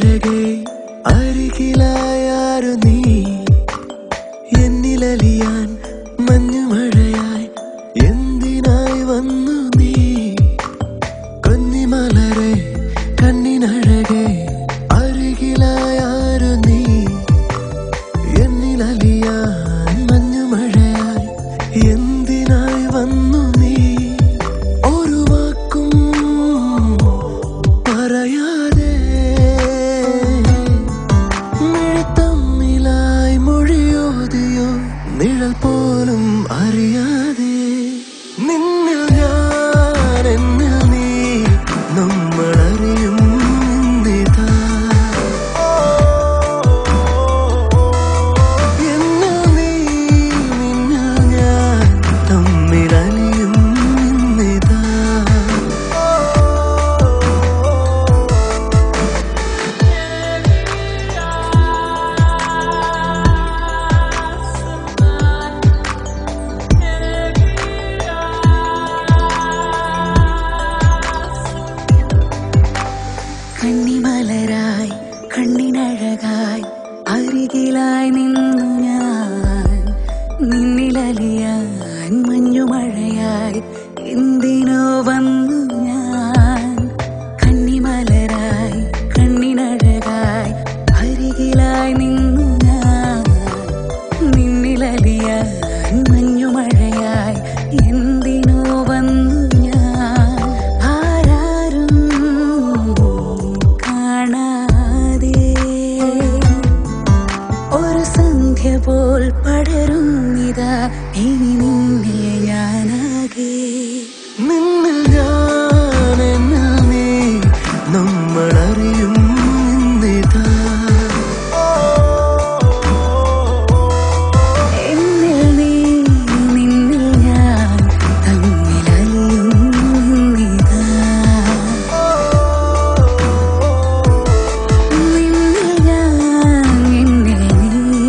കണ്ണിനഴകെ അരികിലായാരു നീ എന്നിലലിയാൻ മഞ്ഞുമഴയായി എന്തിനായി വന്നു നീ കുഞ്ഞിമലരെ കണ്ണിനഴകെ അരികിലായാരു നീ എന്നിലലിയാൻ മഞ്ഞുമഴയായി എന്തിനായി വന്നു നീ ഒരു വാക്കും പറയാതെ മിഴിത്തമ്മിലായി മൊഴിയോതിയോ നിഴൽ പോലും അറിയാതെ നിന്നിൽ ഞാൻ എന്നിൽ നീ നമ്മളറിയും നിന്നിതാ എന്നിൽ നീ നിന്നിൽ ഞാൻ തമ്മിലലിയും നിന്നിതാ കണ്ണിമലരായി കണ്ണിനഴകായി അരികിലായി നിന്നു ഞാൻ നിന്നിലലിയാൻ മഞ്ഞുമഴയായി എന്തിനോ വന്നു ഞാൻ കണ്ണിമലരായി കണ്ണിനഴകായി അരികിലായി നിന്നു ഞാൻ നിന്നിലലിയാൻ മഞ്ഞുമഴയായി എന്തിനോ വന്നു ഞാൻ ആരാരും കാണാതെ ഒരു സന്ധ്യ പോൽ പടരുന്നിതാ ഇനി നിന്നെ ഞാനാകെ നിന്നിൽ ഞാൻ എന്നിൽ നീ നമ്മളറിയും നിന്നിതാ എന്നിൽ നീ നിന്നിൽ ഞാൻ തമ്മിലലിയും നിന്നിതാ നിന്നിൽ ഞാൻ എന്നിൽ നീ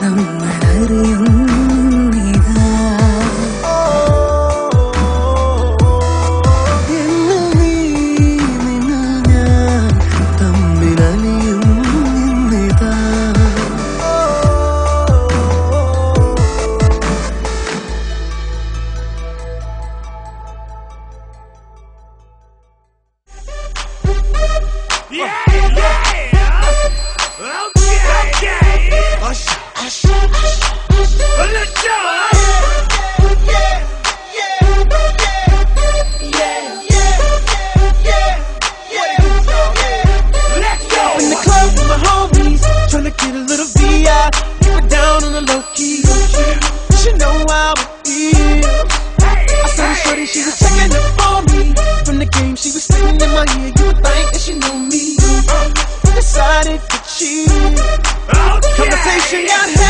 നമ്മളറിയും നിന്നിതാ എന്നിൽ നീ നിന്നിൽ ഞാൻ തമ്മിലലിയും നിന്നിതാ In the club with my homies, tryna get a little VI. Keep it down on the low key. She know how it feels. I saw her shorty, she was checking up on me. From the game, she was sitting in my ear. You would think that she knew me. Decided to cheat. Conversation got heavy.